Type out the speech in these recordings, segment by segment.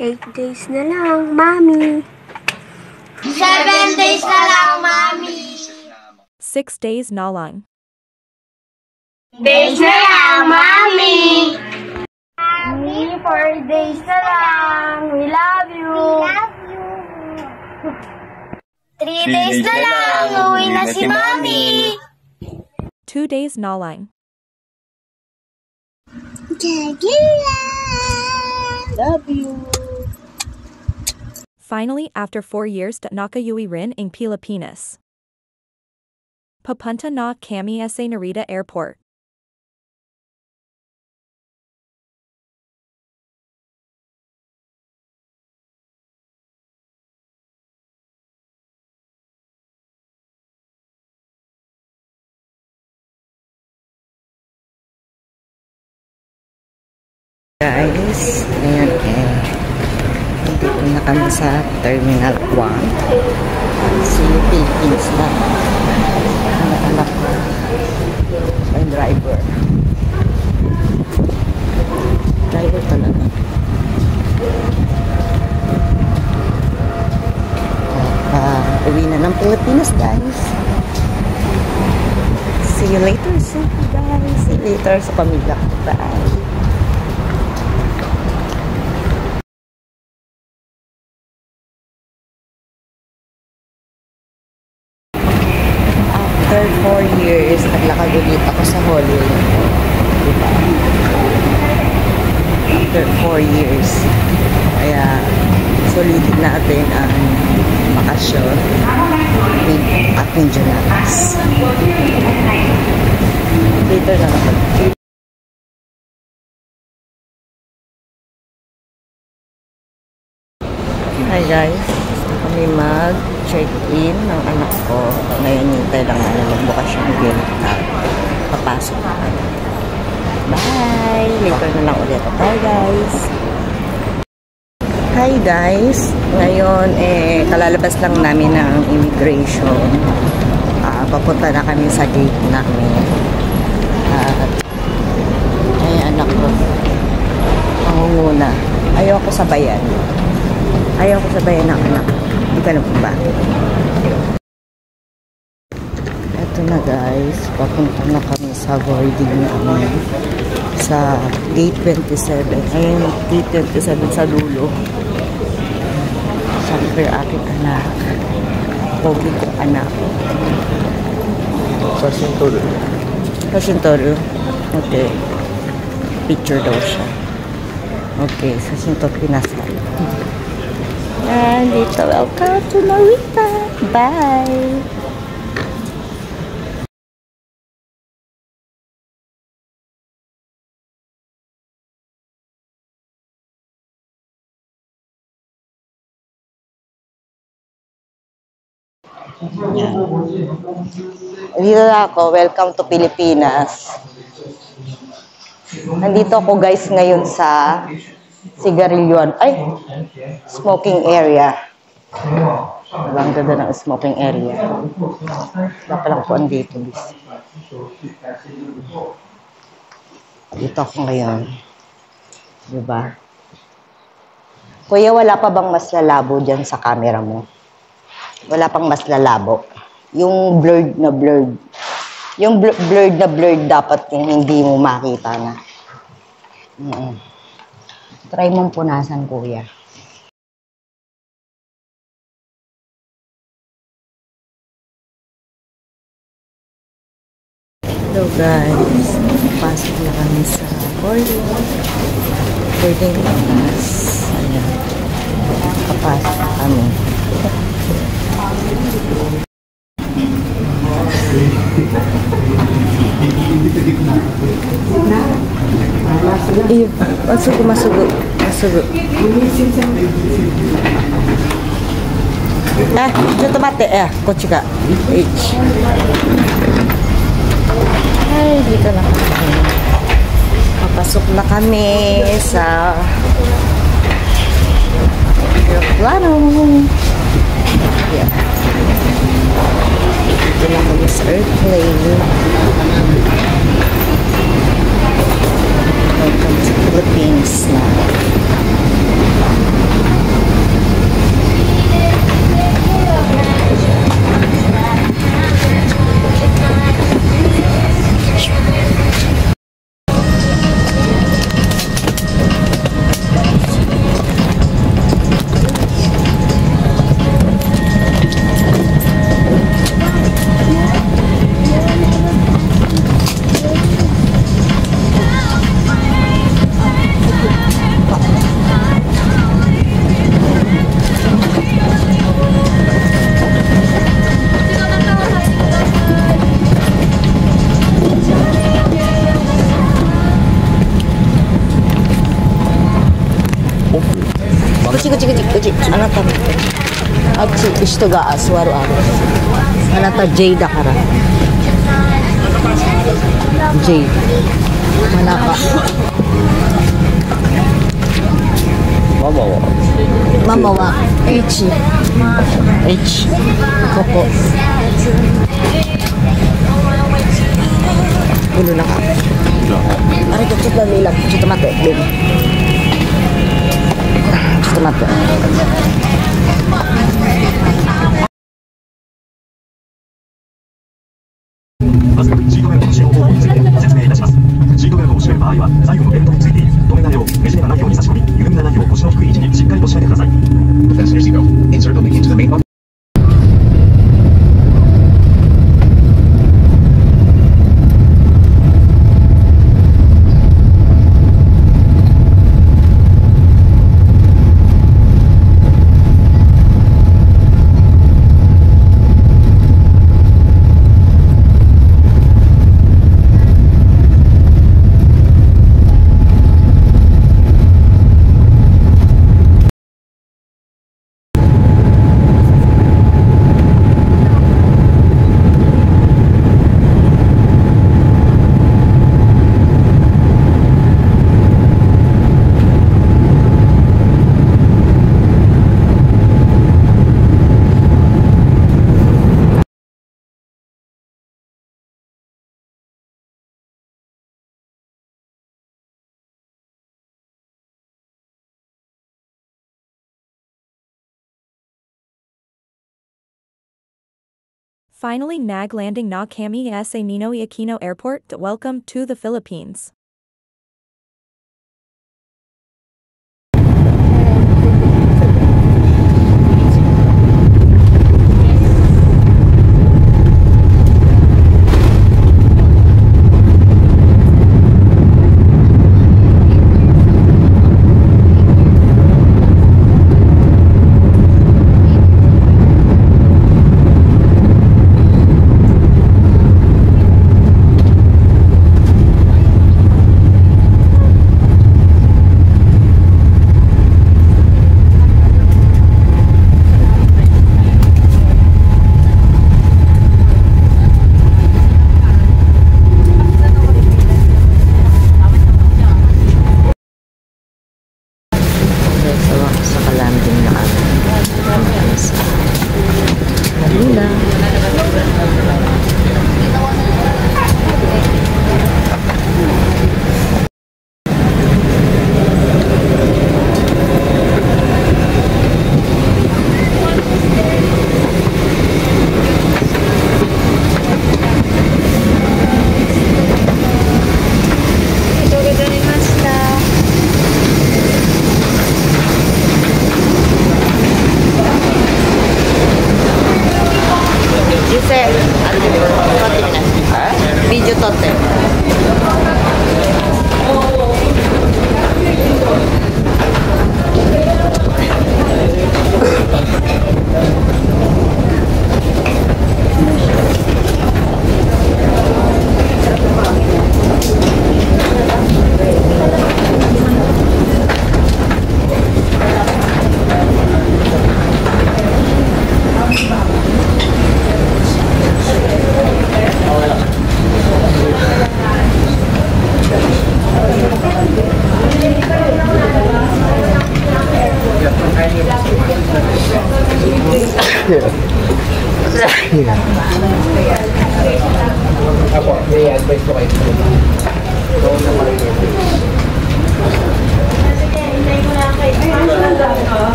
8 days na lang, Mami. 7 days na lang, Mami. 6 days na lang. Days na lang, Mami. Mami, 4 days na lang. We love you. 3 days na lang, uwi na si Mami. 2 days na lang. Love you. Finally, after 4 years, nakauwi rin ang Pilipinas. Papunta na kami sa Narita Airport. Guys, ngayon dito na kami sa Terminal 1. Si Philippines na. Anak ko. May driver. Driver talaga. Uwi na ng Pilipinas, guys. See you later, guys. See you later sa pamilya ko. Bye. After 4 years, naglakad ulit ako sa Hollywood. Diba? After 4 years. Kaya, sulitin natin ang bakasyon with ating Jonatas. Later na naman. Hi guys. Kami mag-check-in ng anak ko. Ngayon hintay lang na magbukas yung gate at papasok na kami. Bye! Later na lang ulit ako. Bye guys! Hi guys! Ngayon kalalabas lang namin ng immigration. Papunta na kami sa gate namin. At ay anak ko. Mangunguna. Ayaw ko sabayan. Ayaw ko sabayan ng anak ko. Hindi ka na po ba? Ito na guys, papunta na kami sa boarding namin sa gate 27. Ayun, gate 27 sa dulo. Siyempre aking anak. Pogi kong anak. Sasintolo. Sasintolo? Okay. Picture daw siya. Okay, Sasintolo Pinasal. And dito, welcome to Narita. Bye! Dito na ako. Welcome to Pilipinas. Nandito ako guys ngayon sa Sigarilyon. Ay! Smoking area. Ang ganda ng smoking area. Wala palang po andito. Dito ako ngayon. Diba? Kuya, wala pa bang mas lalabo dyan sa camera mo? Wala pang mas lalabo. Yung blurred na blurred. Yung blurred na blurred dapat yung hindi mo makita na. Try mong punasan, kuya. Hello guys. Pasok na kami sa boarding. Boarding class. Ayan. Kapasok na kami. Masugo, masugo. Masugo. Cotto matte. Kochi ka. H. Ay, dito na kami. Papasok na kami sa aeroplano. Yeah. Dito na kami sa airplane. Welcome to Philippines na. こっちこっちこっちこっち。あなたあっち人が座るあなた J だから J 真中ママは H ここulo na ka aray koちょっとlangちょっと待ってbabyちょっと待ってまずシートベルトの使用方法について説明いたします。シートベルトを締める場合は左右のベルトについている留め金をねじれがないように差し込み、緩みがないよう腰の低い位置にしっかりと締めてください。Fasten your seatbelt. Insert the link into the main box. Finally, NAG landing na kami sa Ninoy Aquino Airport. Welcome to the Philippines.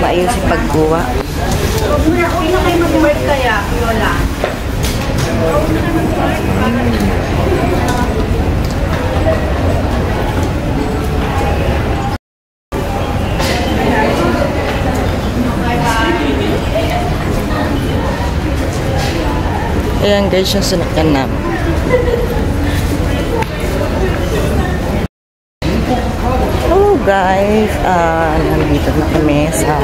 Maayos yung pagkuha. Una kayo mag-work kaya, Lola. Ayan guys, yung sunukyan namin. Hello guys, nandito na kami sa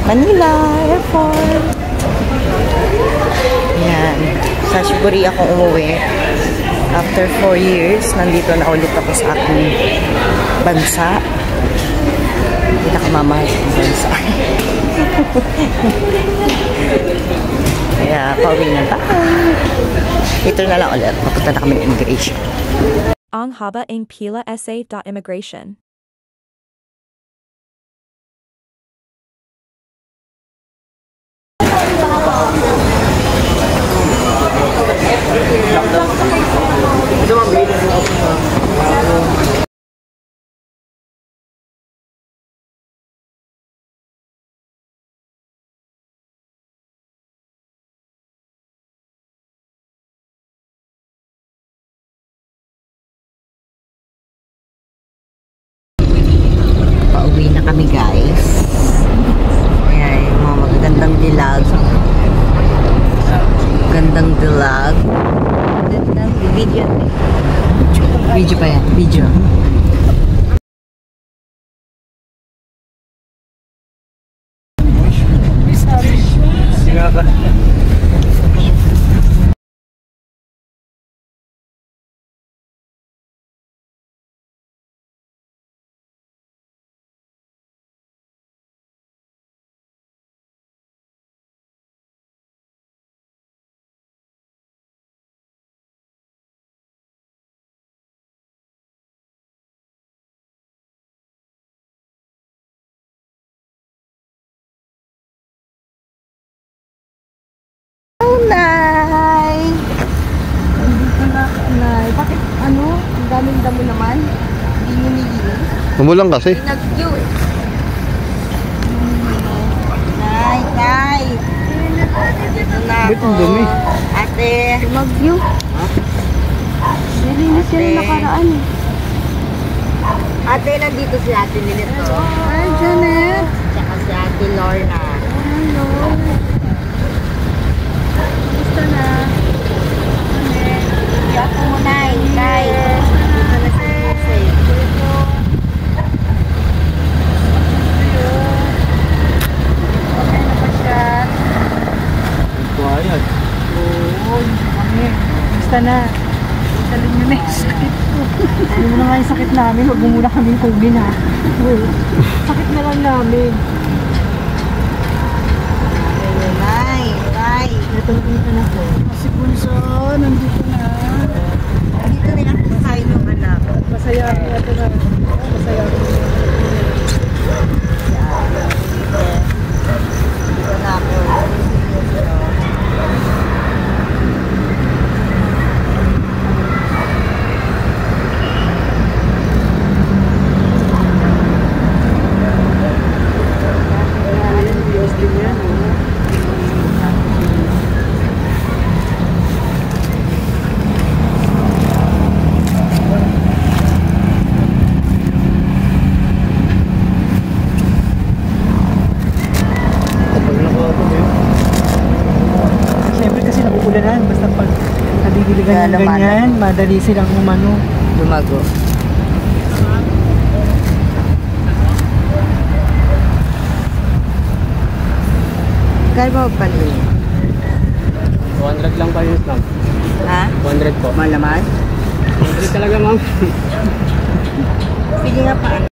Manila Airport. Ayan, sa Shiburi akong umuwi. After 4 years, nandito na ulit ako sa aking bansa. Pinakamamahal ng bansa. Kaya, pauwi na tayo. Ito na lang ulit. Papunta na kami ng immigration. Ang haba ng pila sa immigration. Pauwi na kami, guys. Ayan, yung mga magagandang dilag. Gandang dilag. Video. Video pa yan. Video. Nay! Nandito na ako, Nay. Bakit, ano? Ang daming-damo naman. Hindi nyo nilinis. Umulan kasi. Nag-view eh. Nay, Nay! Nandito na ako. Ate! Mag-view. Nilinis yan na nakaraan eh. Ate, nandito si Ate Lilito. Hi, Janet. Tsaka si Ate Lorna. Hello. Gusto na. Iyak mo, Nay. Nay. Dito na si Jose. Okay na pa siya. Quiet. Oo, kami. Gusto na. Salin nyo na yung sakit ko. Ano mo na nga yung sakit namin. Huwag mo muna kami kugin ha. Sakit na lang namin. Nay. Nay. Natulungan na po. Kasi Punso, nandito na. Dito nila kasayin yung anak. Masaya ako ito na. Masaya ako. Dito na ako. Siyempre kasi nabubulanan. Basta pag nabibiligan ng ganyan, madali silang umano. Lumago. Kaya ba panin? 200 lang pa yun, ma'am. Ha? 200 po. Malaman? 200 talaga, ma'am. Sige nga pa.